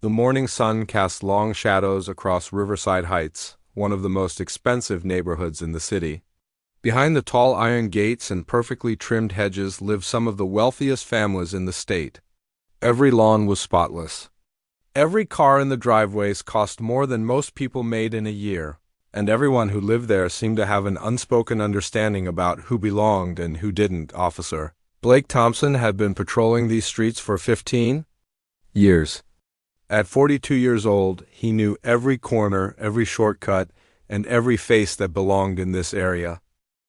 The morning sun cast long shadows across Riverside Heights, one of the most expensive neighborhoods in the city. Behind the tall iron gates and perfectly trimmed hedges lived some of the wealthiest families in the state. Every lawn was spotless. Every car in the driveways cost more than most people made in a year, and everyone who lived there seemed to have an unspoken understanding about who belonged and who didn't. Officer Blake Thompson had been patrolling these streets for 15 years. At 42 years old, he knew every corner, every shortcut, and every face that belonged in this area.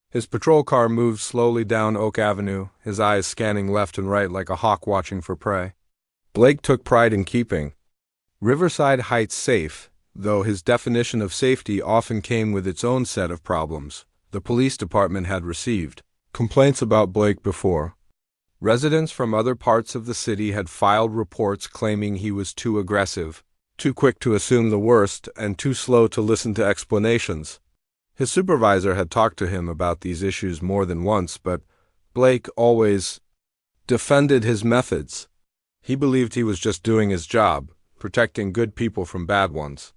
His patrol car moved slowly down Oak Avenue, his eyes scanning left and right like a hawk watching for prey. Blake took pride in keeping Riverside Heights safe, though his definition of safety often came with its own set of problems. The police department had received complaints about Blake before. Residents from other parts of the city had filed reports claiming he was too aggressive, too quick to assume the worst, and too slow to listen to explanations. His supervisor had talked to him about these issues more than once, but Blake always defended his methods. He believed he was just doing his job, protecting good people from bad ones.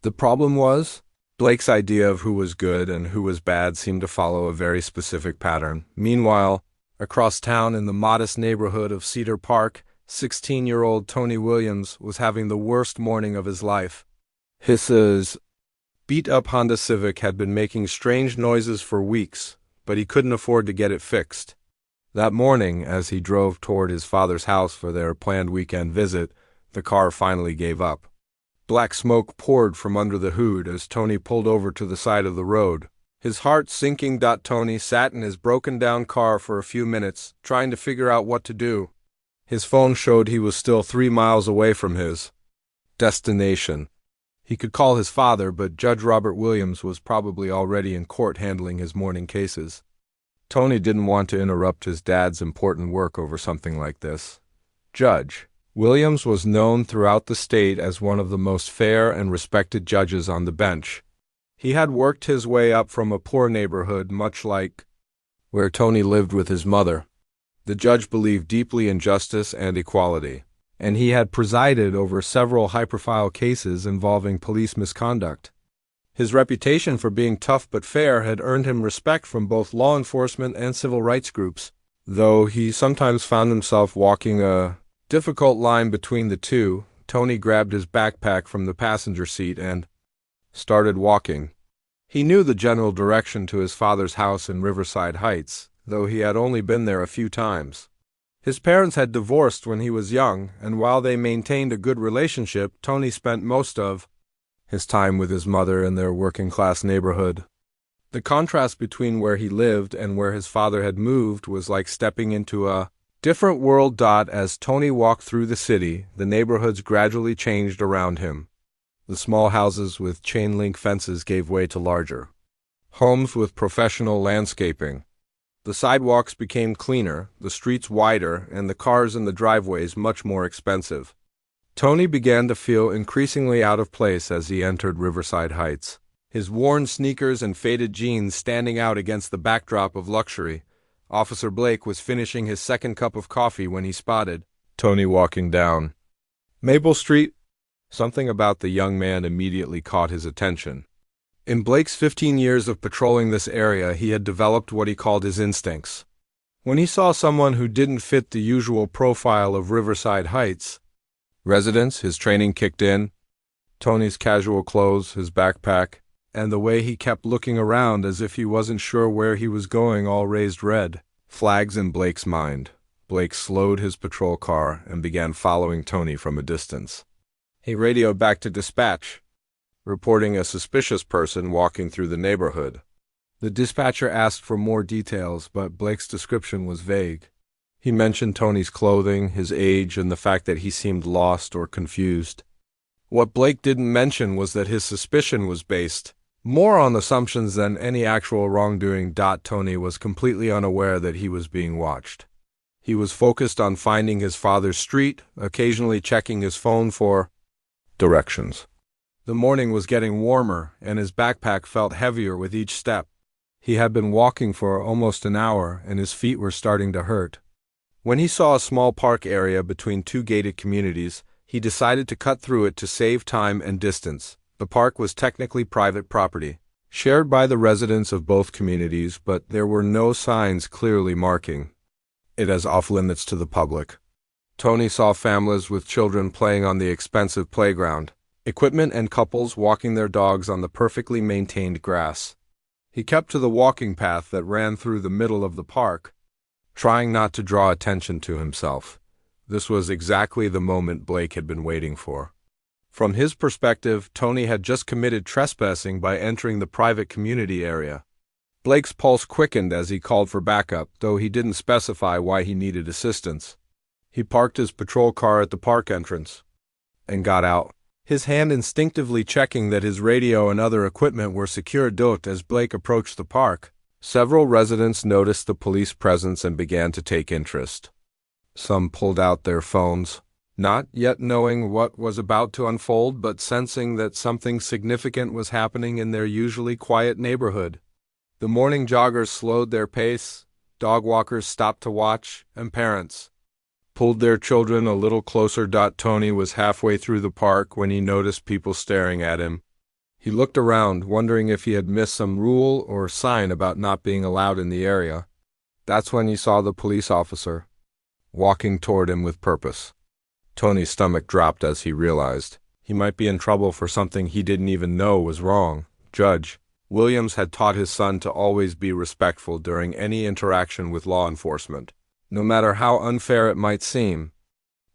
The problem was, Blake's idea of who was good and who was bad seemed to follow a very specific pattern. Meanwhile, across town in the modest neighborhood of Cedar Park, 16-year-old Tony Williams was having the worst morning of his life. His beat-up Honda Civic had been making strange noises for weeks, but he couldn't afford to get it fixed. That morning, as he drove toward his father's house for their planned weekend visit, the car finally gave up. Black smoke poured from under the hood as Tony pulled over to the side of the road. His heart sinking. Tony sat in his broken-down car for a few minutes, trying to figure out what to do. His phone showed he was still 3 miles away from his destination. He could call his father, but Judge Robert Williams was probably already in court handling his morning cases. Tony didn't want to interrupt his dad's important work over something like this. Judge Williams was known throughout the state as one of the most fair and respected judges on the bench. He had worked his way up from a poor neighborhood, much like where Tony lived with his mother. The judge believed deeply in justice and equality, and he had presided over several high-profile cases involving police misconduct. His reputation for being tough but fair had earned him respect from both law enforcement and civil rights groups, though he sometimes found himself walking a difficult line between the two. Tony grabbed his backpack from the passenger seat and started walking. He knew the general direction to his father's house in Riverside Heights, though he had only been there a few times. His parents had divorced when he was young, and while they maintained a good relationship, Tony spent most of his time with his mother in their working-class neighborhood. The contrast between where he lived and where his father had moved was like stepping into a different world. As Tony walked through the city, the neighborhoods gradually changed around him. The small houses with chain-link fences gave way to larger homes with professional landscaping. The sidewalks became cleaner, the streets wider, and the cars in the driveways much more expensive. Tony began to feel increasingly out of place as he entered Riverside Heights, his worn sneakers and faded jeans standing out against the backdrop of luxury. Officer Blake was finishing his second cup of coffee when he spotted Tony walking down Maple Street. Something about the young man immediately caught his attention. In Blake's 15 years of patrolling this area, he had developed what he called his instincts. When he saw someone who didn't fit the usual profile of Riverside Heights residents, his training kicked in. Tony's casual clothes, his backpack, and the way he kept looking around as if he wasn't sure where he was going all raised red flags in Blake's mind. Blake slowed his patrol car and began following Tony from a distance. He radioed back to dispatch, reporting a suspicious person walking through the neighborhood. The dispatcher asked for more details, but Blake's description was vague. He mentioned Tony's clothing, his age, and the fact that he seemed lost or confused. What Blake didn't mention was that his suspicion was based more on assumptions than any actual wrongdoing. Tony was completely unaware that he was being watched. He was focused on finding his father's street, occasionally checking his phone for directions. The morning was getting warmer, and his backpack felt heavier with each step. He had been walking for almost an hour, and his feet were starting to hurt. When he saw a small park area between two gated communities, He decided to cut through it to save time and distance. The park was technically private property, shared by the residents of both communities, but there were no signs clearly marking it as off-limits to the public. Tony saw families with children playing on the expensive playground, equipment and couples walking their dogs on the perfectly maintained grass. He kept to the walking path that ran through the middle of the park, trying not to draw attention to himself. This was exactly the moment Blake had been waiting for. From his perspective, Tony had just committed trespassing by entering the private community area. Blake's pulse quickened as he called for backup, though he didn't specify why he needed assistance. He parked his patrol car at the park entrance and got out, his hand instinctively checking that his radio and other equipment were secured. As Blake approached the park, several residents noticed the police presence and began to take interest. Some pulled out their phones, not yet knowing what was about to unfold, but sensing that something significant was happening in their usually quiet neighborhood. The morning joggers slowed their pace, dog walkers stopped to watch, and parents pulled their children a little closer. Tony was halfway through the park when he noticed people staring at him. He looked around, wondering if he had missed some rule or sign about not being allowed in the area. That's when he saw the police officer walking toward him with purpose. Tony's stomach dropped as he realized he might be in trouble for something he didn't even know was wrong. Judge Williams had taught his son to always be respectful during any interaction with law enforcement, no matter how unfair it might seem.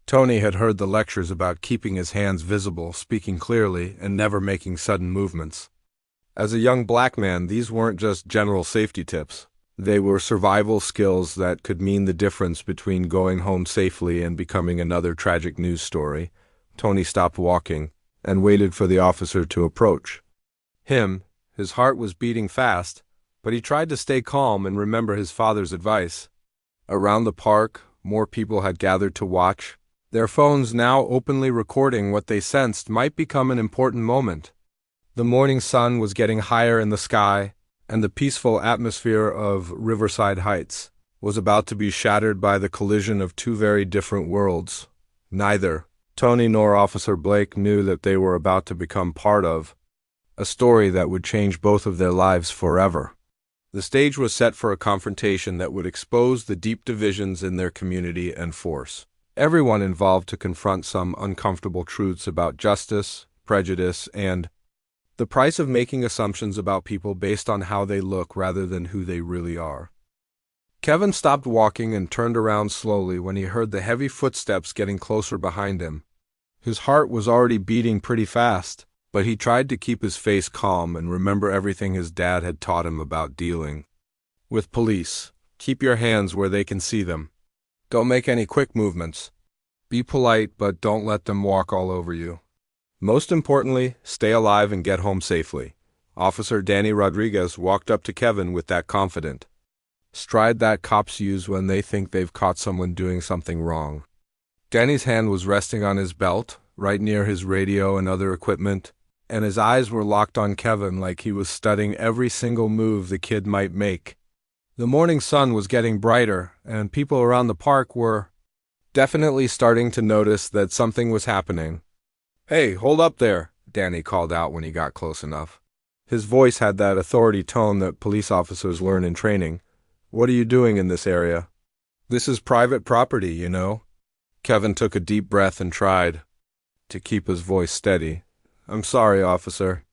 Tony had heard the lectures about keeping his hands visible, speaking clearly, and never making sudden movements. As a young black man, these weren't just general safety tips. They were survival skills that could mean the difference between going home safely and becoming another tragic news story. Tony stopped walking and waited for the officer to approach him. His heart was beating fast, but he tried to stay calm and remember his father's advice. Around the park, more people had gathered to watch, their phones now openly recording what they sensed might become an important moment. The morning sun was getting higher in the sky, and the peaceful atmosphere of Riverside Heights was about to be shattered by the collision of two very different worlds. Neither Tony nor Officer Blake knew that they were about to become part of a story that would change both of their lives forever. The stage was set for a confrontation that would expose the deep divisions in their community and force everyone involved to confront some uncomfortable truths about justice, prejudice, and the price of making assumptions about people based on how they look rather than who they really are. Kevin stopped walking and turned around slowly when he heard the heavy footsteps getting closer behind him. His heart was already beating pretty fast, but he tried to keep his face calm and remember everything his dad had taught him about dealing with police. Keep your hands where they can see them. Don't make any quick movements. Be polite, but don't let them walk all over you. Most importantly, stay alive and get home safely. Officer Danny Rodriguez walked up to Kevin with that confident stride that cops use when they think they've caught someone doing something wrong. Danny's hand was resting on his belt, right near his radio and other equipment, and his eyes were locked on Kevin like he was studying every single move the kid might make. The morning sun was getting brighter, and people around the park were definitely starting to notice that something was happening. "Hey, hold up there," Danny called out when he got close enough. His voice had that authority tone that police officers learn in training. "What are you doing in this area? This is private property, you know." Kevin took a deep breath and tried to keep his voice steady. "I'm sorry, officer.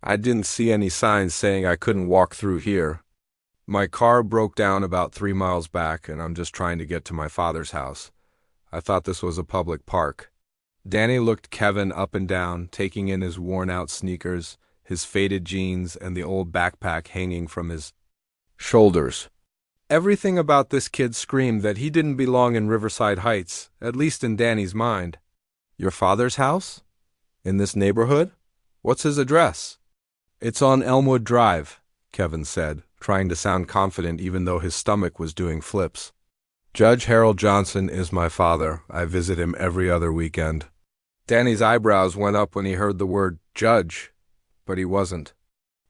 I didn't see any signs saying I couldn't walk through here. My car broke down about 3 miles back, and I'm just trying to get to my father's house. I thought this was a public park." Danny looked Kevin up and down, taking in his worn-out sneakers, his faded jeans, and the old backpack hanging from his shoulders. Everything about this kid screamed that he didn't belong in Riverside Heights, at least in Danny's mind. "Your father's house? In this neighborhood? What's his address?" "It's on Elmwood Drive," Kevin said, trying to sound confident even though his stomach was doing flips. "Judge Harold Johnson is my father. I visit him every other weekend." Danny's eyebrows went up when he heard the word judge, but he wasn't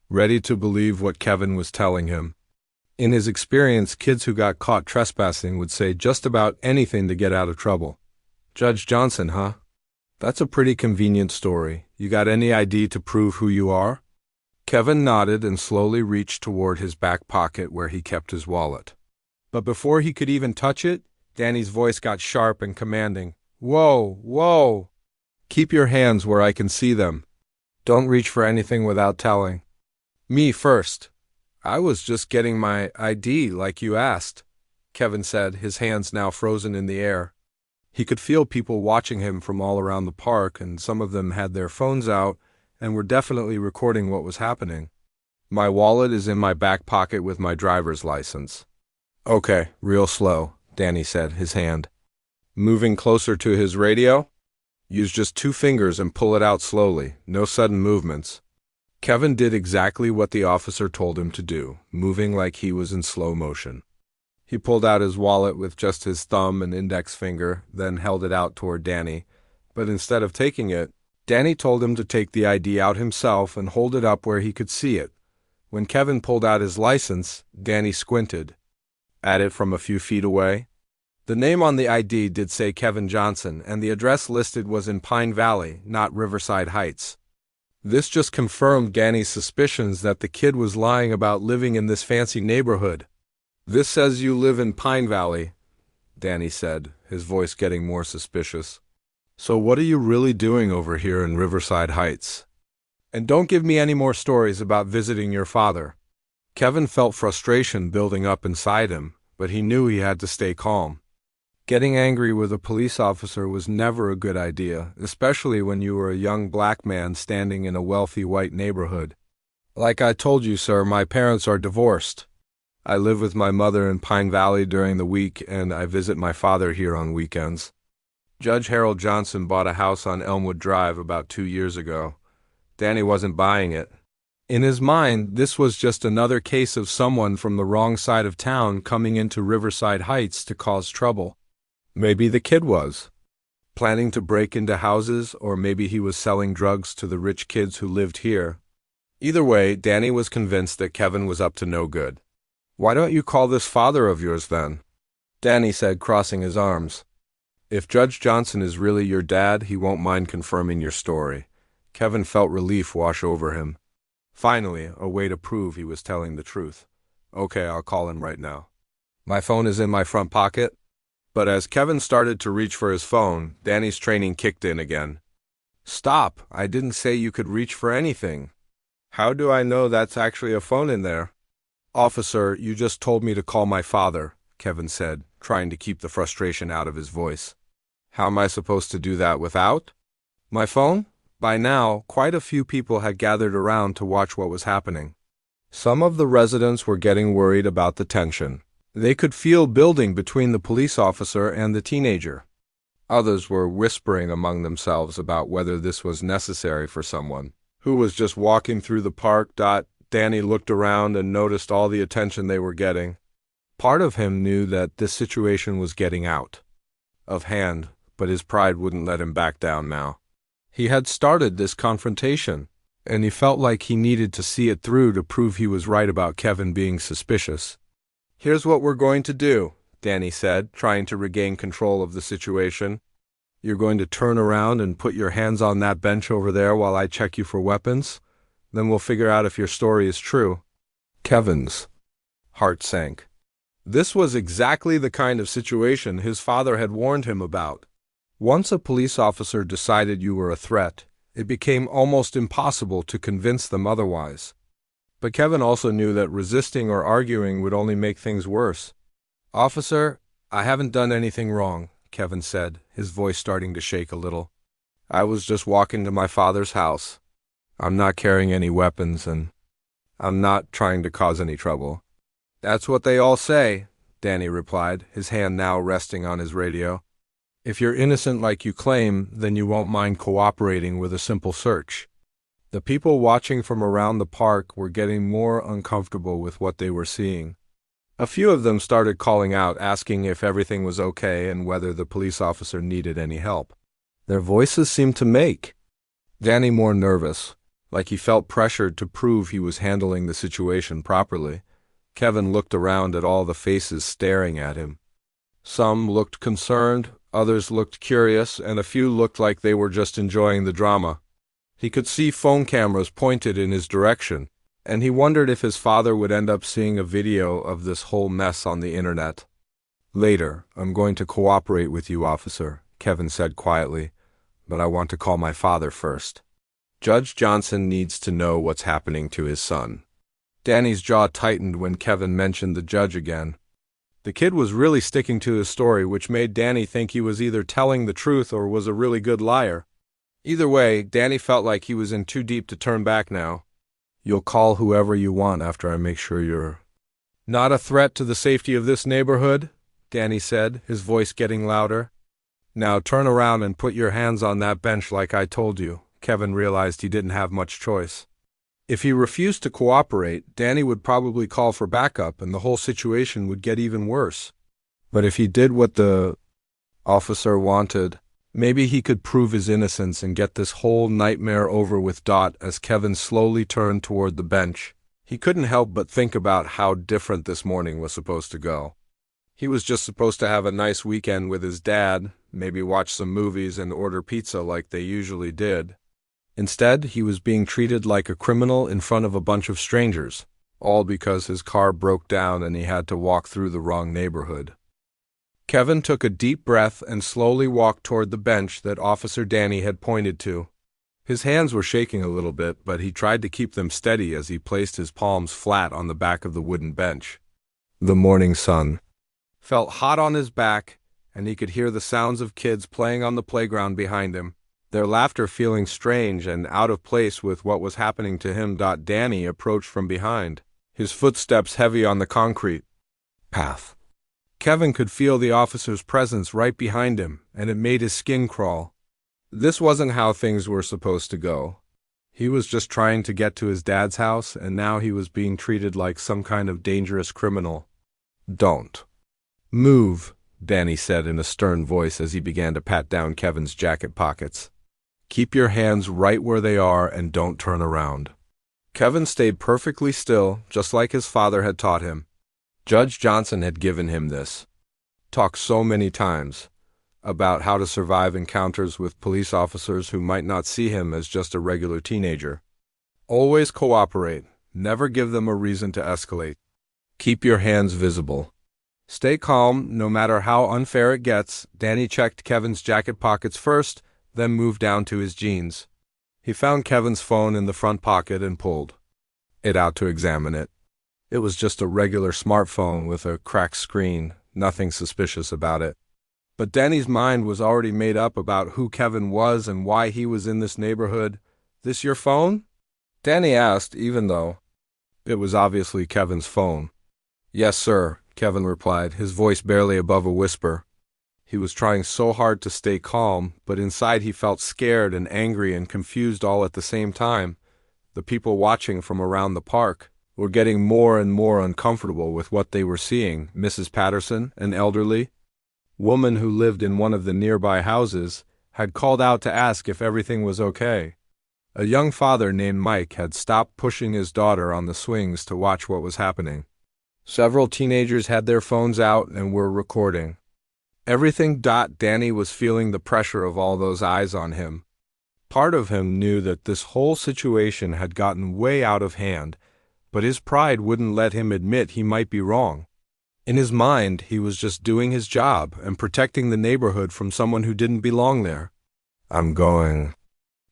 ready to believe what Kevin was telling him. In his experience, kids who got caught trespassing would say just about anything to get out of trouble. "Judge Johnson, huh? That's a pretty convenient story. You got any ID to prove who you are? Kevin nodded and slowly reached toward his back pocket where he kept his wallet. But before he could even touch it, Danny's voice got sharp and commanding. Whoa, whoa! Keep your hands where I can see them. Don't reach for anything without telling. Me first. I was just getting my ID like you asked, Kevin said, his hands now frozen in the air. He could feel people watching him from all around the park, and some of them had their phones out and were definitely recording what was happening. My wallet is in my back pocket with my driver's license. Okay, real slow, Danny said, his hand moving closer to his radio. Use just 2 fingers and pull it out slowly, no sudden movements. Kevin did exactly what the officer told him to do, moving like he was in slow motion. He pulled out his wallet with just his thumb and index finger, then held it out toward Danny. But instead of taking it, Danny told him to take the ID out himself and hold it up where he could see it. When Kevin pulled out his license, Danny squinted at it from a few feet away. The name on the ID did say Kevin Johnson, and the address listed was in Pine Valley, not Riverside Heights. This just confirmed Danny's suspicions that the kid was lying about living in this fancy neighborhood. This says you live in Pine Valley, Danny said, his voice getting more suspicious. So what are you really doing over here in Riverside Heights? And don't give me any more stories about visiting your father. Kevin felt frustration building up inside him, but he knew he had to stay calm. Getting angry with a police officer was never a good idea, especially when you were a young black man standing in a wealthy white neighborhood. Like I told you, sir, my parents are divorced. I live with my mother in Pine Valley during the week, and I visit my father here on weekends. Judge Harold Johnson bought a house on Elmwood Drive about 2 years ago. Danny wasn't buying it. In his mind, this was just another case of someone from the wrong side of town coming into Riverside Heights to cause trouble. Maybe the kid was planning to break into houses, or maybe he was selling drugs to the rich kids who lived here. Either way, Danny was convinced that Kevin was up to no good. Why don't you call this father of yours then? Danny said, crossing his arms. If Judge Johnson is really your dad, he won't mind confirming your story. Kevin felt relief wash over him. Finally, a way to prove he was telling the truth. Okay, I'll call him right now. My phone is in my front pocket. But as Kevin started to reach for his phone, Danny's training kicked in again. Stop, I didn't say you could reach for anything. How do I know that's actually a phone in there? Officer, you just told me to call my father, Kevin said, trying to keep the frustration out of his voice. How am I supposed to do that without my phone? By now, quite a few people had gathered around to watch what was happening. Some of the residents were getting worried about the tension. They could feel building between the police officer and the teenager. Others were whispering among themselves about whether this was necessary for someone who was just walking through the park. Danny looked around and noticed all the attention they were getting. Part of him knew that this situation was getting out of hand, but his pride wouldn't let him back down now. He had started this confrontation, and he felt like he needed to see it through to prove he was right about Kevin being suspicious. Here's what we're going to do, Danny said, trying to regain control of the situation. You're going to turn around and put your hands on that bench over there while I check you for weapons. Then we'll figure out if your story is true. Kevin's heart sank. This was exactly the kind of situation his father had warned him about. Once a police officer decided you were a threat, it became almost impossible to convince them otherwise. But Kevin also knew that resisting or arguing would only make things worse. Officer, I haven't done anything wrong, Kevin said, his voice starting to shake a little. I was just walking to my father's house. I'm not carrying any weapons, and I'm not trying to cause any trouble. That's what they all say, Danny replied, his hand now resting on his radio. If you're innocent like you claim, then you won't mind cooperating with a simple search. The people watching from around the park were getting more uncomfortable with what they were seeing. A few of them started calling out, asking if everything was okay and whether the police officer needed any help. Their voices seemed to make Danny more nervous, like he felt pressured to prove he was handling the situation properly. Kevin looked around at all the faces staring at him. Some looked concerned, Others looked curious, and a few looked like they were just enjoying the drama. He could see phone cameras pointed in his direction, and he wondered if his father would end up seeing a video of this whole mess on the internet. "Later, I'm going to cooperate with you, officer," Kevin said quietly, "but I want to call my father first. Judge Johnson needs to know what's happening to his son." Danny's jaw tightened when Kevin mentioned the judge again. The kid was really sticking to his story, which made Danny think he was either telling the truth or was a really good liar. Either way, Danny felt like he was in too deep to turn back now. "You'll call whoever you want after I make sure you're not a threat to the safety of this neighborhood," Danny said, his voice getting louder. "Now turn around and put your hands on that bench like I told you." Kevin realized he didn't have much choice. If he refused to cooperate, Danny would probably call for backup and the whole situation would get even worse. But if he did what the officer wanted, maybe he could prove his innocence and get this whole nightmare over with. As Kevin slowly turned toward the bench, he couldn't help but think about how different this morning was supposed to go. He was just supposed to have a nice weekend with his dad, maybe watch some movies and order pizza like they usually did. Instead, he was being treated like a criminal in front of a bunch of strangers, all because his car broke down and he had to walk through the wrong neighborhood. Kevin took a deep breath and slowly walked toward the bench that Officer Danny had pointed to. His hands were shaking a little bit, but he tried to keep them steady as he placed his palms flat on the back of the wooden bench. The morning sun felt hot on his back, and he could hear the sounds of kids playing on the playground behind him, their laughter feeling strange and out of place with what was happening to him. Danny approached from behind, his footsteps heavy on the concrete path. Kevin could feel the officer's presence right behind him, and it made his skin crawl. This wasn't how things were supposed to go. He was just trying to get to his dad's house, and now he was being treated like some kind of dangerous criminal. "Don't move," Danny said in a stern voice as he began to pat down Kevin's jacket pockets. "Keep your hands right where they are and don't turn around." Kevin stayed perfectly still, just like his father had taught him. Judge Johnson had given him this talk so many times about how to survive encounters with police officers who might not see him as just a regular teenager. Always cooperate. Never give them a reason to escalate. Keep your hands visible. Stay calm, no matter how unfair it gets. Danny checked Kevin's jacket pockets first, then moved down to his jeans. He found Kevin's phone in the front pocket and pulled it out to examine it. It was just a regular smartphone with a cracked screen, nothing suspicious about it. But Danny's mind was already made up about who Kevin was and why he was in this neighborhood. "This your phone?" Danny asked, even though it was obviously Kevin's phone. "Yes, sir," Kevin replied, his voice barely above a whisper. He was trying so hard to stay calm, but inside he felt scared and angry and confused all at the same time. The people watching from around the park were getting more and more uncomfortable with what they were seeing. Mrs. Patterson, an elderly woman who lived in one of the nearby houses, had called out to ask if everything was okay. A young father named Mike had stopped pushing his daughter on the swings to watch what was happening. Several teenagers had their phones out and were recording everything. Danny was feeling the pressure of all those eyes on him. Part of him knew that this whole situation had gotten way out of hand, but his pride wouldn't let him admit he might be wrong. In his mind, he was just doing his job and protecting the neighborhood from someone who didn't belong there. "I'm going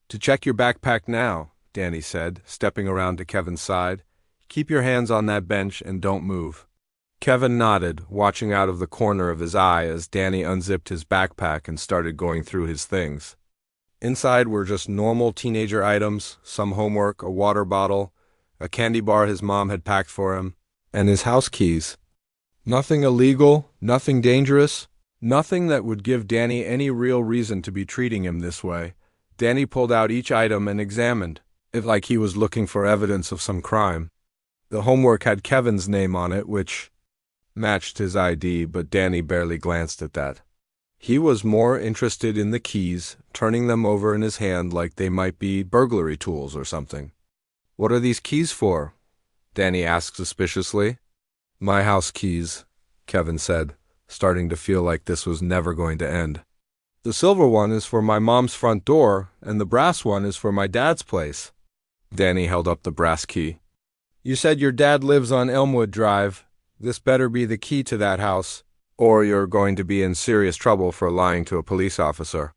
to check your backpack now," Danny said, stepping around to Kevin's side. "Keep your hands on that bench and don't move." Kevin nodded, watching out of the corner of his eye as Danny unzipped his backpack and started going through his things. Inside were just normal teenager items, some homework, a water bottle, a candy bar his mom had packed for him, and his house keys. Nothing illegal, nothing dangerous, nothing that would give Danny any real reason to be treating him this way. Danny pulled out each item and examined it like he was looking for evidence of some crime. The homework had Kevin's name on it, which matched his ID, but Danny barely glanced at that. He was more interested in the keys, turning them over in his hand like they might be burglary tools or something. "What are these keys for?" Danny asked suspiciously. "My house keys," Kevin said, starting to feel like this was never going to end. The silver one is for my mom's front door, and the brass one is for my dad's place. Danny held up the brass key. You said your dad lives on Elmwood Drive. This better be the key to that house, or you're going to be in serious trouble for lying to a police officer.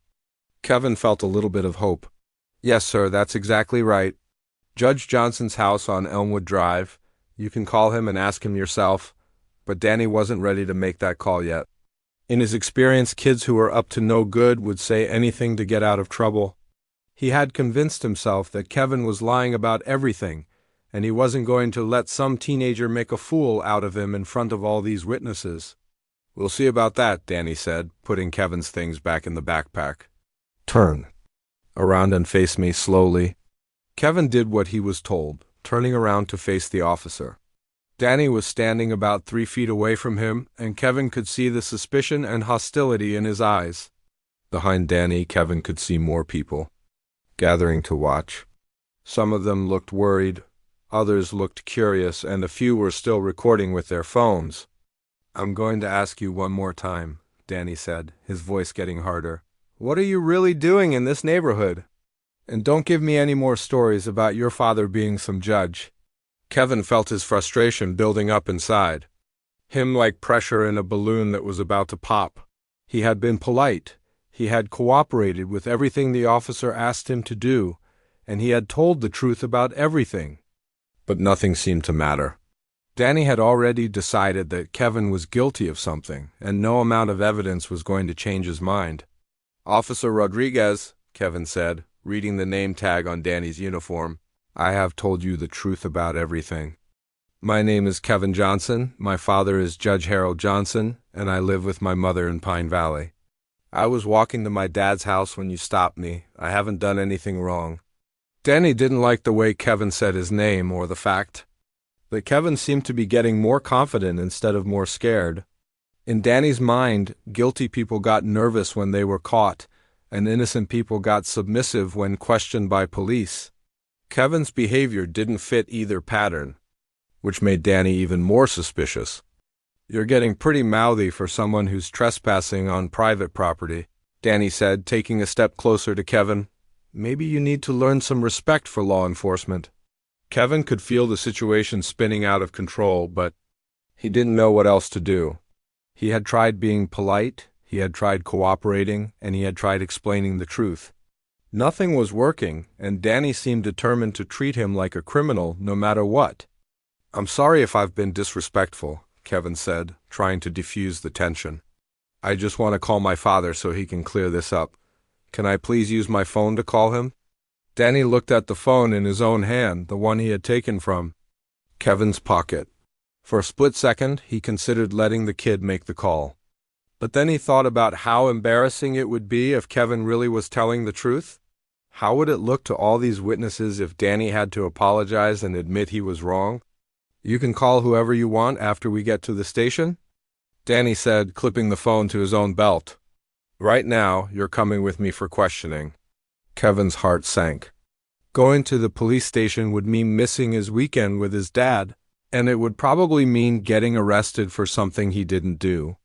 Kevin felt a little bit of hope. Yes, sir, that's exactly right. Judge Johnson's house on Elmwood Drive. You can call him and ask him yourself. But Danny wasn't ready to make that call yet. In his experience, kids who were up to no good would say anything to get out of trouble. He had convinced himself that Kevin was lying about everything, and he wasn't going to let some teenager make a fool out of him in front of all these witnesses. We'll see about that, Danny said, putting Kevin's things back in the backpack. Turn around and face me slowly. Kevin did what he was told, turning around to face the officer. Danny was standing about 3 feet away from him, and Kevin could see the suspicion and hostility in his eyes. Behind Danny, Kevin could see more people, gathering to watch. Some of them looked worried, others looked curious, and a few were still recording with their phones. I'm going to ask you one more time, Danny said, his voice getting harder. What are you really doing in this neighborhood? And don't give me any more stories about your father being some judge. Kevin felt his frustration building up inside. Him like pressure in a balloon that was about to pop. He had been polite. He had cooperated with everything the officer asked him to do, and he had told the truth about everything. But nothing seemed to matter. Danny had already decided that Kevin was guilty of something, and no amount of evidence was going to change his mind. Officer Rodriguez, Kevin said, reading the name tag on Danny's uniform. I have told you the truth about everything. My name is Kevin Johnson, my father is Judge Harold Johnson, and I live with my mother in Pine Valley. I was walking to my dad's house when you stopped me. I haven't done anything wrong. Danny didn't like the way Kevin said his name or the fact that Kevin seemed to be getting more confident instead of more scared. In Danny's mind, guilty people got nervous when they were caught, and innocent people got submissive when questioned by police. Kevin's behavior didn't fit either pattern, which made Danny even more suspicious. You're getting pretty mouthy for someone who's trespassing on private property, Danny said, taking a step closer to Kevin. Maybe you need to learn some respect for law enforcement. Kevin could feel the situation spinning out of control, but he didn't know what else to do. He had tried being polite, he had tried cooperating, and he had tried explaining the truth. Nothing was working, and Danny seemed determined to treat him like a criminal no matter what. I'm sorry if I've been disrespectful, Kevin said, trying to defuse the tension. I just want to call my father so he can clear this up. Can I please use my phone to call him? Danny looked at the phone in his own hand, the one he had taken from Kevin's pocket. For a split second, he considered letting the kid make the call. But then he thought about how embarrassing it would be if Kevin really was telling the truth. How would it look to all these witnesses if Danny had to apologize and admit he was wrong? You can call whoever you want after we get to the station, Danny said, clipping the phone to his own belt. Right now, you're coming with me for questioning. Kevin's heart sank. Going to the police station would mean missing his weekend with his dad, and it would probably mean getting arrested for something he didn't do.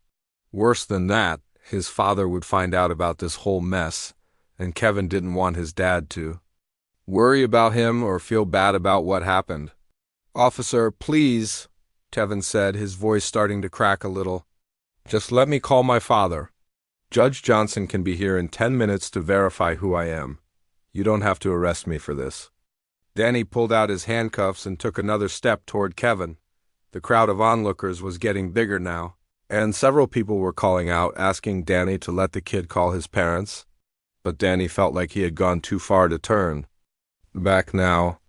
Worse than that, his father would find out about this whole mess, and Kevin didn't want his dad to worry about him or feel bad about what happened. Officer, please, Kevin said, his voice starting to crack a little. Just let me call my father. Judge Johnson can be here in 10 minutes to verify who I am. You don't have to arrest me for this. Danny pulled out his handcuffs and took another step toward Kevin. The crowd of onlookers was getting bigger now, and several people were calling out, asking Danny to let the kid call his parents. But Danny felt like he had gone too far to turn back now.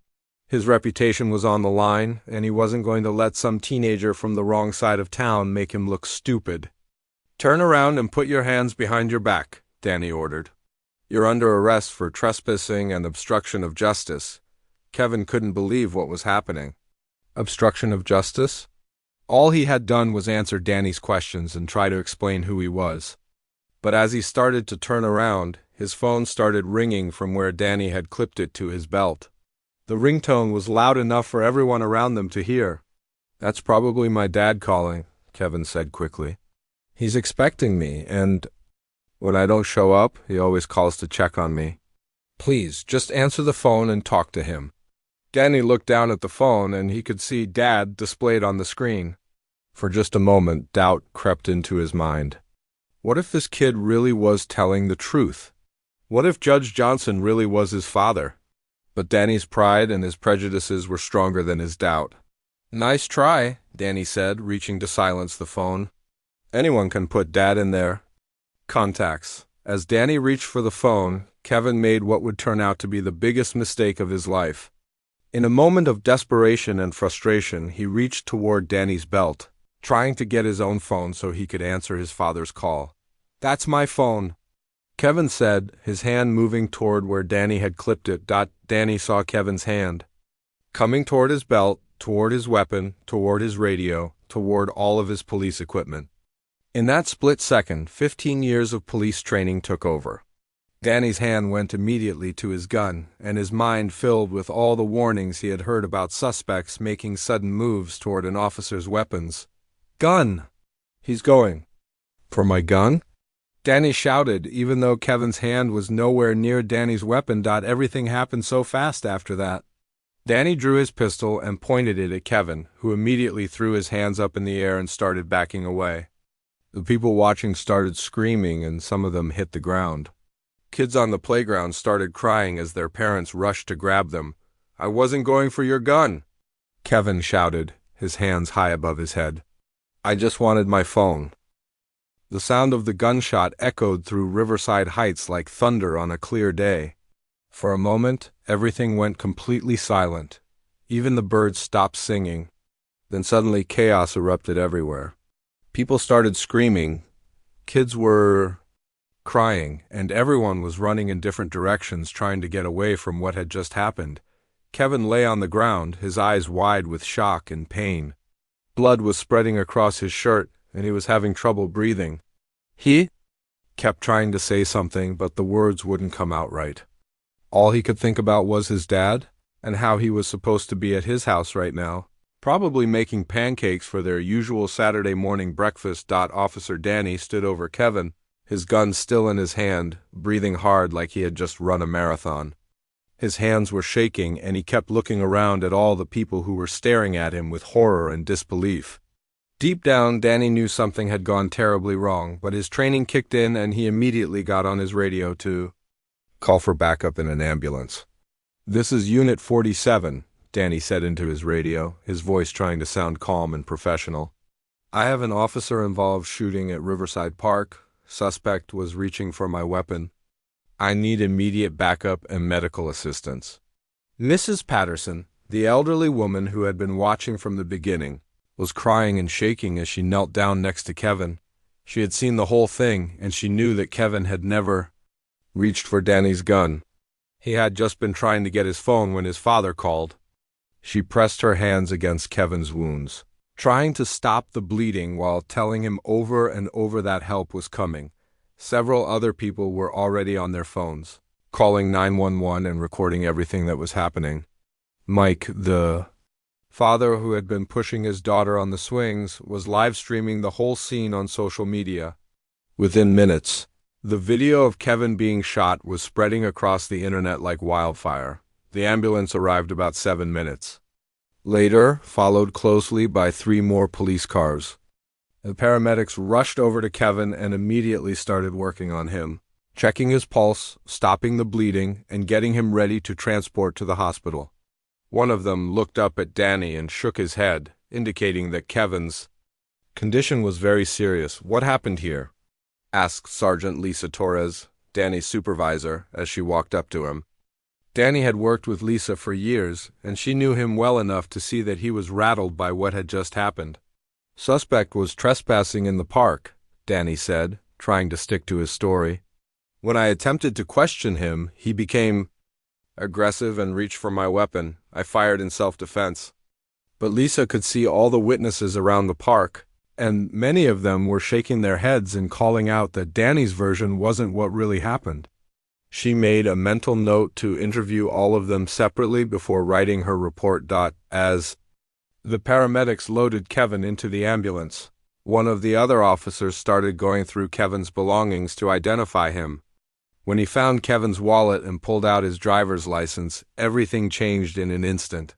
His reputation was on the line, and he wasn't going to let some teenager from the wrong side of town make him look stupid. Turn around and put your hands behind your back, Danny ordered. You're under arrest for trespassing and obstruction of justice. Kevin couldn't believe what was happening. Obstruction of justice? All he had done was answer Danny's questions and try to explain who he was. But as he started to turn around, his phone started ringing from where Danny had clipped it to his belt. The ringtone was loud enough for everyone around them to hear. That's probably my dad calling, Kevin said quickly. He's expecting me, and When I don't show up, he always calls to check on me. Please, just answer the phone and talk to him. Danny looked down at the phone and he could see Dad displayed on the screen. For just a moment, doubt crept into his mind. What if this kid really was telling the truth? What if Judge Johnson really was his father? But Danny's pride and his prejudices were stronger than his doubt. Nice try, Danny said, reaching to silence the phone. Anyone can put Dad in there. Contacts. As Danny reached for the phone, Kevin made what would turn out to be the biggest mistake of his life. In a moment of desperation and frustration, he reached toward Danny's belt, trying to get his own phone so he could answer his father's call. That's my phone, Kevin said, his hand moving toward where Danny had clipped it. Danny saw Kevin's hand, coming toward his belt, toward his weapon, toward his radio, toward all of his police equipment. In that split second, 15 years of police training took over. Danny's hand went immediately to his gun, and his mind filled with all the warnings he had heard about suspects making sudden moves toward an officer's weapons. Gun! He's going. For my gun? Danny shouted, even though Kevin's hand was nowhere near Danny's weapon. Everything happened so fast after that. Danny drew his pistol and pointed it at Kevin, who immediately threw his hands up in the air and started backing away. The people watching started screaming, and some of them hit the ground. Kids on the playground started crying as their parents rushed to grab them. I wasn't going for your gun, Kevin shouted, his hands high above his head. I just wanted my phone. The sound of the gunshot echoed through Riverside Heights like thunder on a clear day. For a moment, everything went completely silent. Even the birds stopped singing. Then suddenly chaos erupted everywhere. People started screaming. Kids were crying, and everyone was running in different directions trying to get away from what had just happened. Kevin lay on the ground, his eyes wide with shock and pain. Blood was spreading across his shirt, and he was having trouble breathing. He kept trying to say something, but the words wouldn't come out right. All he could think about was his dad, and how he was supposed to be at his house right now, probably making pancakes for their usual Saturday morning breakfast. Officer Danny stood over Kevin, his gun still in his hand, breathing hard like he had just run a marathon. His hands were shaking, and he kept looking around at all the people who were staring at him with horror and disbelief. Deep down, Danny knew something had gone terribly wrong, but his training kicked in and he immediately got on his radio to call for backup in an ambulance. This is Unit 47, Danny said into his radio, his voice trying to sound calm and professional. I have an officer-involved shooting at Riverside Park. Suspect was reaching for my weapon. I need immediate backup and medical assistance. Mrs. Patterson, the elderly woman who had been watching from the beginning, was crying and shaking as she knelt down next to Kevin. She had seen the whole thing, and she knew that Kevin had never reached for Danny's gun. He had just been trying to get his phone when his father called. She pressed her hands against Kevin's wounds, trying to stop the bleeding while telling him over and over that help was coming. Several other people were already on their phones, calling 911 and recording everything that was happening. Mike, the father who had been pushing his daughter on the swings, was live-streaming the whole scene on social media. Within minutes, the video of Kevin being shot was spreading across the internet like wildfire. The ambulance arrived about 7 minutes later, followed closely by 3 more police cars. The paramedics rushed over to Kevin and immediately started working on him, checking his pulse, stopping the bleeding, and getting him ready to transport to the hospital. One of them looked up at Danny and shook his head, indicating that Kevin's condition was very serious. What happened here? Asked Sergeant Lisa Torres, Danny's supervisor, as she walked up to him. Danny had worked with Lisa for years, and she knew him well enough to see that he was rattled by what had just happened. Suspect was trespassing in the park, Danny said, trying to stick to his story. When I attempted to question him, he became aggressive and reached for my weapon. I fired in self-defense. But Lisa could see all the witnesses around the park, and many of them were shaking their heads and calling out that Danny's version wasn't what really happened. She made a mental note to interview all of them separately before writing her report. As the paramedics loaded Kevin into the ambulance, One of the other officers started going through Kevin's belongings to identify him. When he found Kevin's wallet and pulled out his driver's license, everything changed in an instant.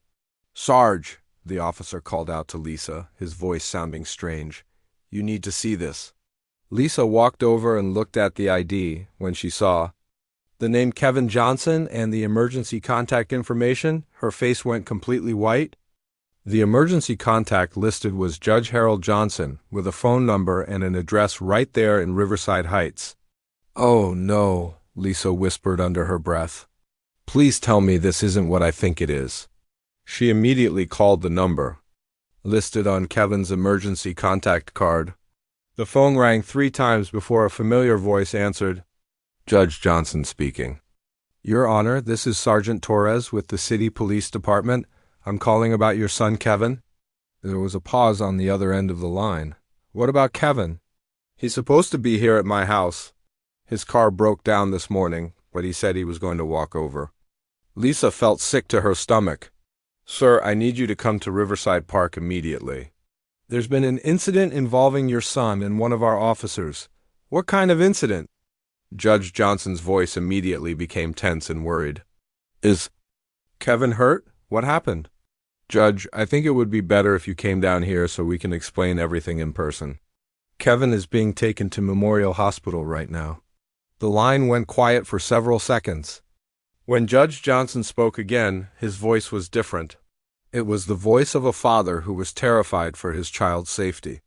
"Sarge," the officer called out to Lisa, his voice sounding strange. "You need to see this." Lisa walked over and looked at the ID. When she saw the name Kevin Johnson and the emergency contact information, her face went completely white. The emergency contact listed was Judge Harold Johnson, with a phone number and an address right there in Riverside Heights. "Oh, no," Lisa whispered under her breath. "Please tell me this isn't what I think it is." She immediately called the number listed on Kevin's emergency contact card. The phone rang 3 times before a familiar voice answered. "Judge Johnson speaking." "Your Honor, this is Sergeant Torres with the City Police Department. I'm calling about your son, Kevin." There was a pause on the other end of the line. "What about Kevin?" "He's supposed to be here at my house. His car broke down this morning, but he said he was going to walk over." Lisa felt sick to her stomach. "Sir, I need you to come to Riverside Park immediately. There's been an incident involving your son and one of our officers." "What kind of incident?" Judge Johnson's voice immediately became tense and worried. "Is Kevin hurt? What happened?" "Judge, I think it would be better if you came down here so we can explain everything in person. Kevin is being taken to Memorial Hospital right now." The line went quiet for several seconds. When Judge Johnson spoke again, his voice was different. It was the voice of a father who was terrified for his child's safety.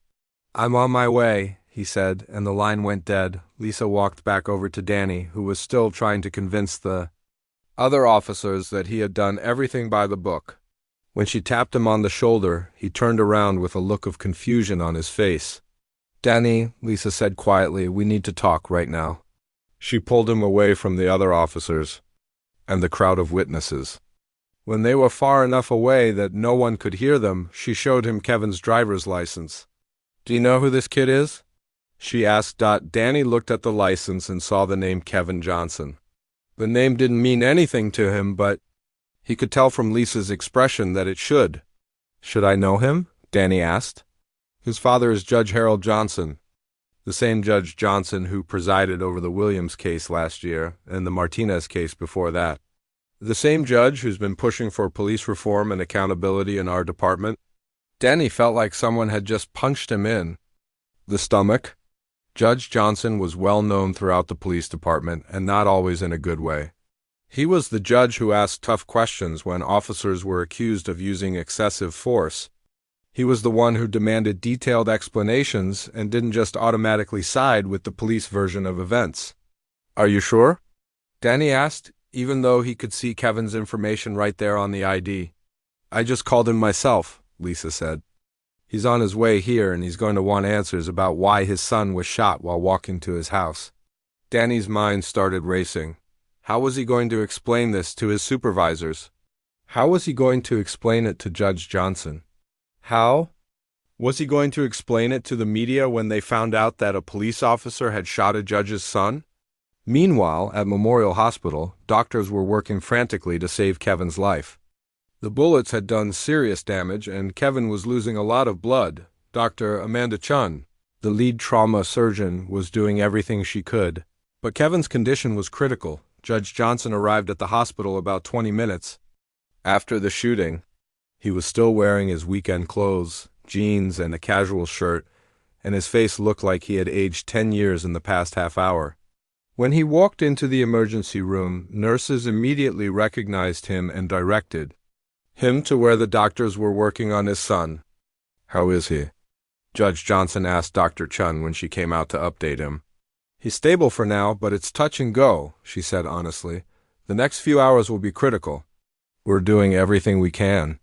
"I'm on my way," he said, and the line went dead. Lisa walked back over to Danny, who was still trying to convince the other officers that he had done everything by the book. When she tapped him on the shoulder, he turned around with a look of confusion on his face. "Danny," Lisa said quietly, "we need to talk right now." She pulled him away from the other officers and the crowd of witnesses. When they were far enough away that no one could hear them, she showed him Kevin's driver's license. "Do you know who this kid is?" she asked. Danny looked at the license and saw the name Kevin Johnson. The name didn't mean anything to him, but he could tell from Lisa's expression that it should. "Should I know him?" Danny asked. "His father is Judge Harold Johnson, the same Judge Johnson who presided over the Williams case last year and the Martinez case before that. The same judge who's been pushing for police reform and accountability in our department." Danny felt like someone had just punched him in the stomach. Judge Johnson was well known throughout the police department, and not always in a good way. He was the judge who asked tough questions when officers were accused of using excessive force. He was the one who demanded detailed explanations and didn't just automatically side with the police version of events. "Are you sure?" Danny asked, even though he could see Kevin's information right there on the ID. "I just called him myself," Lisa said. "He's on his way here, and he's going to want answers about why his son was shot while walking to his house." Danny's mind started racing. How was he going to explain this to his supervisors? How was he going to explain it to Judge Johnson? How was he going to explain it to the media when they found out that a police officer had shot a judge's son? Meanwhile, at Memorial Hospital, doctors were working frantically to save Kevin's life. The bullets had done serious damage, and Kevin was losing a lot of blood. Dr. Amanda Chun, the lead trauma surgeon, was doing everything she could. But Kevin's condition was critical. Judge Johnson arrived at the hospital about 20 minutes after the shooting. He was still wearing his weekend clothes, jeans, and a casual shirt, and his face looked like he had aged 10 years in the past half hour. When he walked into the emergency room, nurses immediately recognized him and directed him to where the doctors were working on his son. "How is he?" Judge Johnson asked Dr. Chun when she came out to update him. "He's stable for now, but it's touch and go," she said honestly. "The next few hours will be critical." "We're doing everything we can."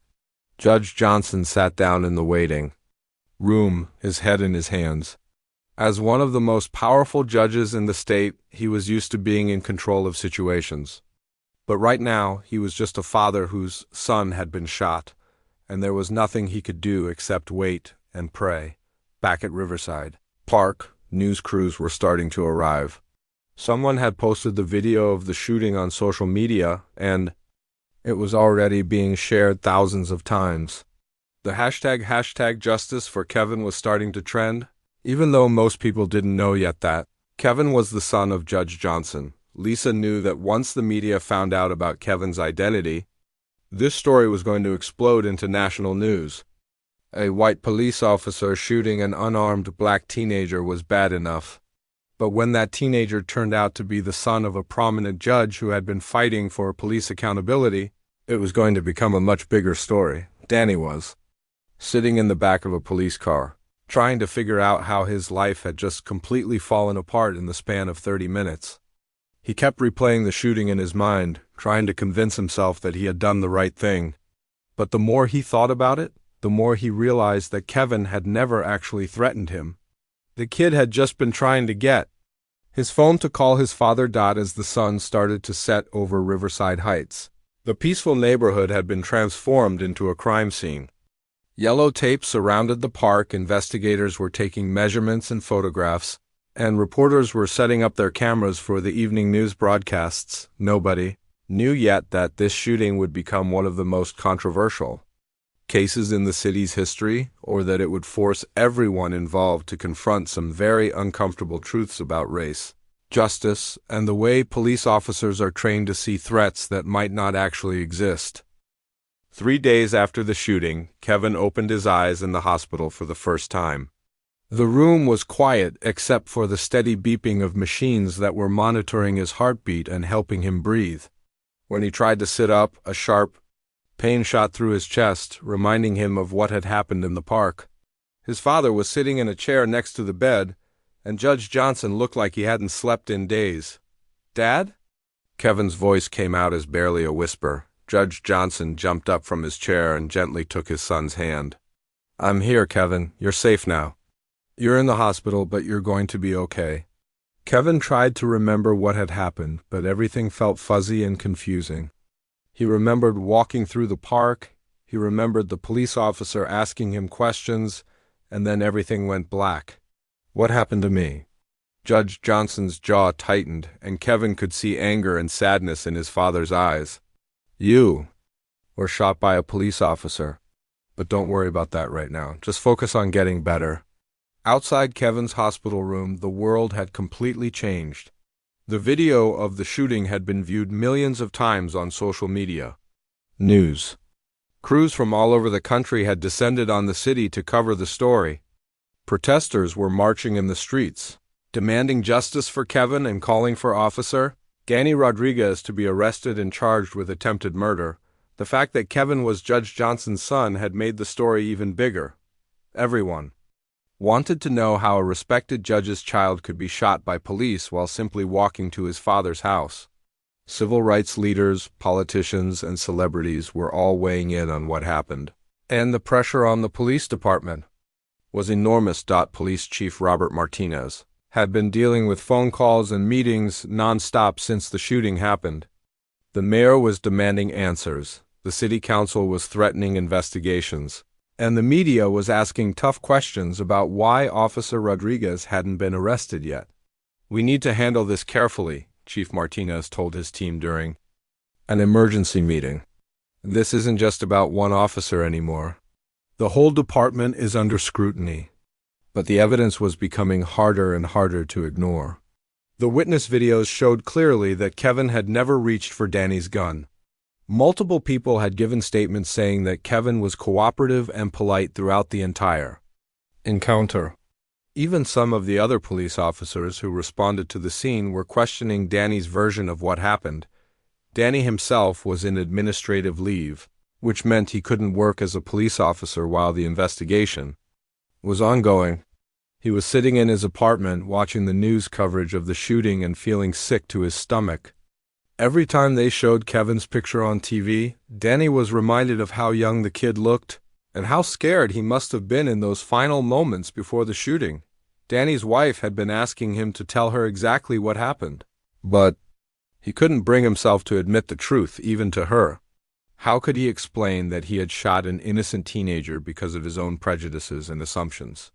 Judge Johnson sat down in the waiting room, his head in his hands. As one of the most powerful judges in the state, he was used to being in control of situations. But right now, he was just a father whose son had been shot, and there was nothing he could do except wait and pray. Back at Riverside Park, news crews were starting to arrive. Someone had posted the video of the shooting on social media, and it was already being shared thousands of times. The hashtag Justice for Kevin was starting to trend. Even though most people didn't know yet that Kevin was the son of Judge Johnson, Lisa knew that once the media found out about Kevin's identity, this story was going to explode into national news. A white police officer shooting an unarmed black teenager was bad enough. But when that teenager turned out to be the son of a prominent judge who had been fighting for police accountability, it was going to become a much bigger story. Danny was sitting in the back of a police car, trying to figure out how his life had just completely fallen apart in the span of 30 minutes. He kept replaying the shooting in his mind, trying to convince himself that he had done the right thing. But the more he thought about it, the more he realized that Kevin had never actually threatened him. The kid had just been trying to get his phone to call his father. As the sun started to set over Riverside Heights, the peaceful neighborhood had been transformed into a crime scene. Yellow tape surrounded the park, investigators were taking measurements and photographs, and reporters were setting up their cameras for the evening news broadcasts. Nobody knew yet that this shooting would become one of the most controversial cases in the city's history, or that it would force everyone involved to confront some very uncomfortable truths about race, justice, and the way police officers are trained to see threats that might not actually exist. 3 days after the shooting, Kevin opened his eyes in the hospital for the first time. The room was quiet except for the steady beeping of machines that were monitoring his heartbeat and helping him breathe. When he tried to sit up, a sharp pain shot through his chest, reminding him of what had happened in the park. His father was sitting in a chair next to the bed, and Judge Johnson looked like he hadn't slept in days. "Dad?" Kevin's voice came out as barely a whisper. Judge Johnson jumped up from his chair and gently took his son's hand. "I'm here, Kevin. You're safe now. You're in the hospital, but you're going to be okay." Kevin tried to remember what had happened, but everything felt fuzzy and confusing. He remembered walking through the park, he remembered the police officer asking him questions, and then everything went black. What happened to me? Judge Johnson's jaw tightened, and Kevin could see anger and sadness in his father's eyes. "You were shot by a police officer. But don't worry about that right now. Just focus on getting better." Outside Kevin's hospital room, the world had completely changed. The video of the shooting had been viewed millions of times on social media. News crews from all over the country had descended on the city to cover the story. Protesters were marching in the streets, demanding justice for Kevin and calling for Officer Danny Rodriguez to be arrested and charged with attempted murder. The fact that Kevin was Judge Johnson's son had made the story even bigger. Everyone wanted to know how a respected judge's child could be shot by police while simply walking to his father's house. Civil rights leaders, politicians, and celebrities were all weighing in on what happened. And the pressure on the police department was enormous. Police Chief Robert Martinez had been dealing with phone calls and meetings nonstop since the shooting happened. The mayor was demanding answers, the city council was threatening investigations, and the media was asking tough questions about why Officer Rodriguez hadn't been arrested yet. "We need to handle this carefully," Chief Martinez told his team during an emergency meeting. "This isn't just about one officer anymore. The whole department is under scrutiny." But the evidence was becoming harder and harder to ignore. The witness videos showed clearly that Kevin had never reached for Danny's gun. Multiple people had given statements saying that Kevin was cooperative and polite throughout the entire encounter. Even some of the other police officers who responded to the scene were questioning Danny's version of what happened. Danny himself was in administrative leave, which meant he couldn't work as a police officer while the investigation was ongoing. He was sitting in his apartment watching the news coverage of the shooting and feeling sick to his stomach. Every time they showed Kevin's picture on TV, Danny was reminded of how young the kid looked and how scared he must have been in those final moments before the shooting. Danny's wife had been asking him to tell her exactly what happened, but he couldn't bring himself to admit the truth, even to her. How could he explain that he had shot an innocent teenager because of his own prejudices and assumptions?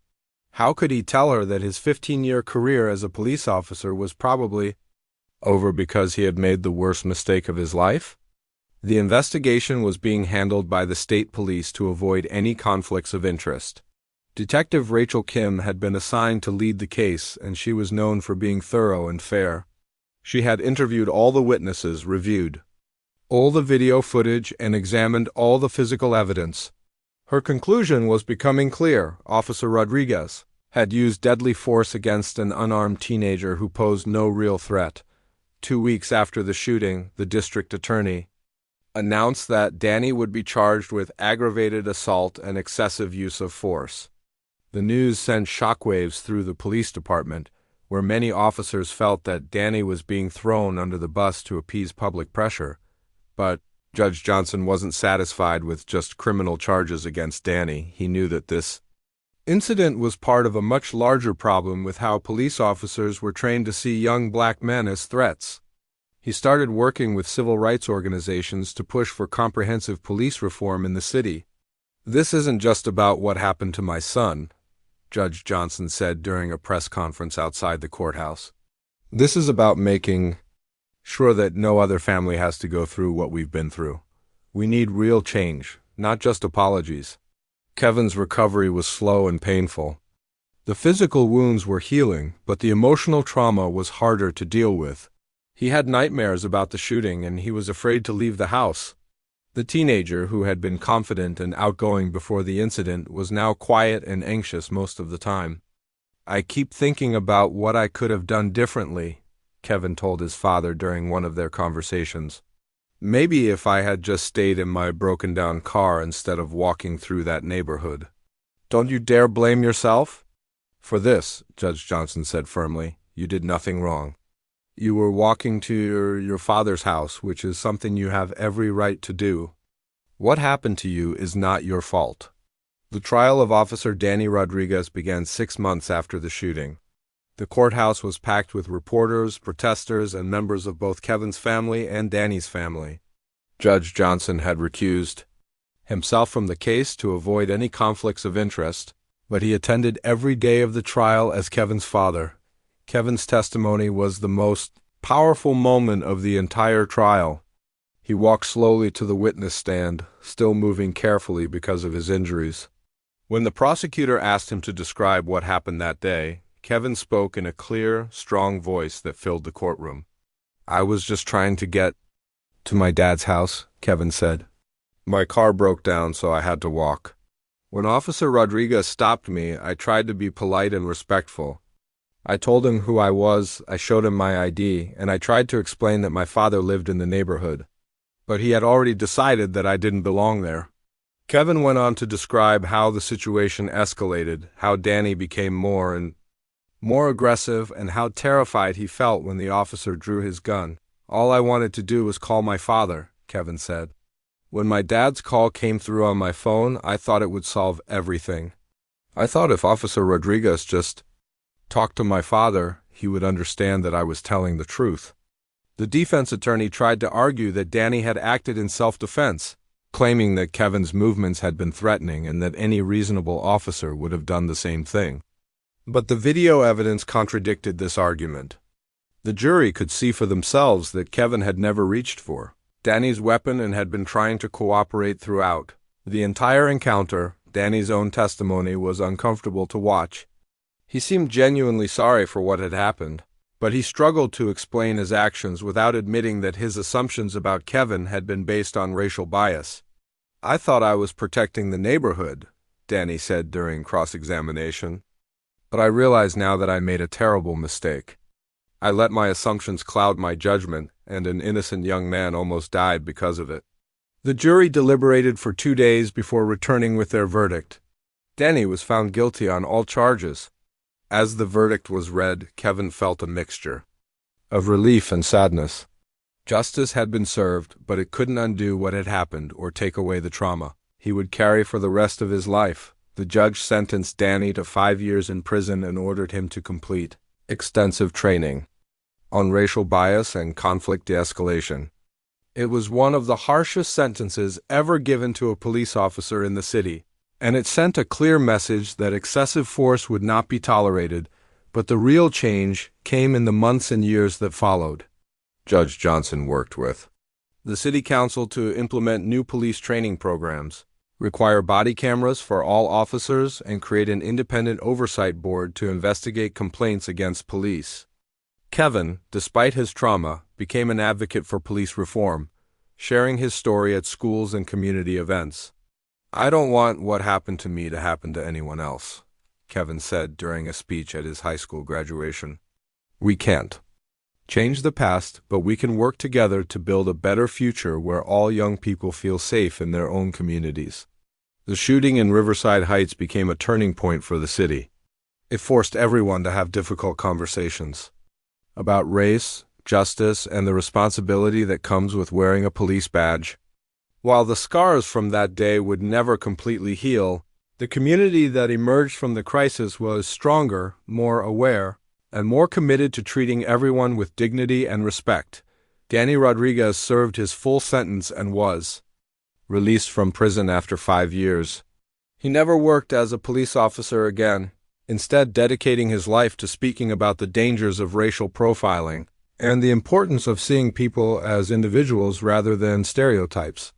How could he tell her that his 15-year career as a police officer was probably over because he had made the worst mistake of his life? The investigation was being handled by the state police to avoid any conflicts of interest. Detective Rachel Kim had been assigned to lead the case, and she was known for being thorough and fair. She had interviewed all the witnesses, reviewed all the video footage, and examined all the physical evidence. Her conclusion was becoming clear. Officer Rodriguez had used deadly force against an unarmed teenager who posed no real threat. 2 weeks after the shooting, the district attorney announced that Danny would be charged with aggravated assault and excessive use of force. The news sent shockwaves through the police department, where many officers felt that Danny was being thrown under the bus to appease public pressure. But Judge Johnson wasn't satisfied with just criminal charges against Danny. He knew that this incident was part of a much larger problem with how police officers were trained to see young black men as threats. He started working with civil rights organizations to push for comprehensive police reform in the city. "This isn't just about what happened to my son," Judge Johnson said during a press conference outside the courthouse. "This is about making sure that no other family has to go through what we've been through. We need real change, not just apologies." Kevin's recovery was slow and painful. The physical wounds were healing, but the emotional trauma was harder to deal with. He had nightmares about the shooting, and he was afraid to leave the house. The teenager, who had been confident and outgoing before the incident, was now quiet and anxious most of the time. "I keep thinking about what I could have done differently," Kevin told his father during one of their conversations. "Maybe if I had just stayed in my broken-down car instead of walking through that neighborhood." "Don't you dare blame yourself for this," Judge Johnson said firmly. "You did nothing wrong. You were walking to your father's house, which is something you have every right to do. What happened to you is not your fault." The trial of Officer Danny Rodriguez began 6 months after the shooting. The courthouse was packed with reporters, protesters, and members of both Kevin's family and Danny's family. Judge Johnson had recused himself from the case to avoid any conflicts of interest, but he attended every day of the trial as Kevin's father. Kevin's testimony was the most powerful moment of the entire trial. He walked slowly to the witness stand, still moving carefully because of his injuries. When the prosecutor asked him to describe what happened that day, Kevin spoke in a clear, strong voice that filled the courtroom. "I was just trying to get to my dad's house," Kevin said. "My car broke down, so I had to walk. When Officer Rodriguez stopped me, I tried to be polite and respectful. I told him who I was, I showed him my ID, and I tried to explain that my father lived in the neighborhood. But he had already decided that I didn't belong there." Kevin went on to describe how the situation escalated, how Danny became more and more aggressive, and how terrified he felt when the officer drew his gun. "All I wanted to do was call my father," Kevin said. "When my dad's call came through on my phone, I thought it would solve everything. I thought if Officer Rodriguez just talked to my father, he would understand that I was telling the truth." The defense attorney tried to argue that Danny had acted in self-defense, claiming that Kevin's movements had been threatening and that any reasonable officer would have done the same thing. But the video evidence contradicted this argument. The jury could see for themselves that Kevin had never reached for Danny's weapon and had been trying to cooperate throughout the entire encounter. Danny's own testimony was uncomfortable to watch. He seemed genuinely sorry for what had happened, but he struggled to explain his actions without admitting that his assumptions about Kevin had been based on racial bias. "I thought I was protecting the neighborhood," Danny said during cross-examination. "But I realize now that I made a terrible mistake. I let my assumptions cloud my judgment, and an innocent young man almost died because of it." The jury deliberated for 2 days before returning with their verdict. Danny was found guilty on all charges. As the verdict was read, Kevin felt a mixture of relief and sadness. Justice had been served, but it couldn't undo what had happened or take away the trauma he would carry for the rest of his life. The judge sentenced Danny to 5 years in prison and ordered him to complete extensive training on racial bias and conflict de-escalation. It was one of the harshest sentences ever given to a police officer in the city, and it sent a clear message that excessive force would not be tolerated, but the real change came in the months and years that followed. Judge Johnson worked with the city council to implement new police training programs. require body cameras for all officers, and create an independent oversight board to investigate complaints against police. Kevin, despite his trauma, became an advocate for police reform, sharing his story at schools and community events. "I don't want what happened to me to happen to anyone else," Kevin said during a speech at his high school graduation. "We can't change the past, but we can work together to build a better future where all young people feel safe in their own communities." The shooting in Riverside Heights became a turning point for the city. It forced everyone to have difficult conversations about race, justice, and the responsibility that comes with wearing a police badge. While the scars from that day would never completely heal, the community that emerged from the crisis was stronger, more aware, and more committed to treating everyone with dignity and respect. Danny Rodriguez served his full sentence and was released from prison after 5 years. He never worked as a police officer again, instead dedicating his life to speaking about the dangers of racial profiling and the importance of seeing people as individuals rather than stereotypes.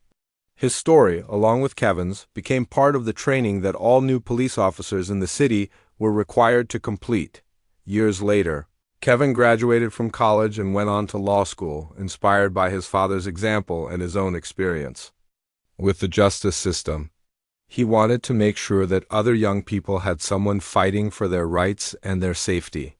His story, along with Kevin's, became part of the training that all new police officers in the city were required to complete. Years later, Kevin graduated from college and went on to law school, inspired by his father's example and his own experience with the justice system. He wanted to make sure that other young people had someone fighting for their rights and their safety.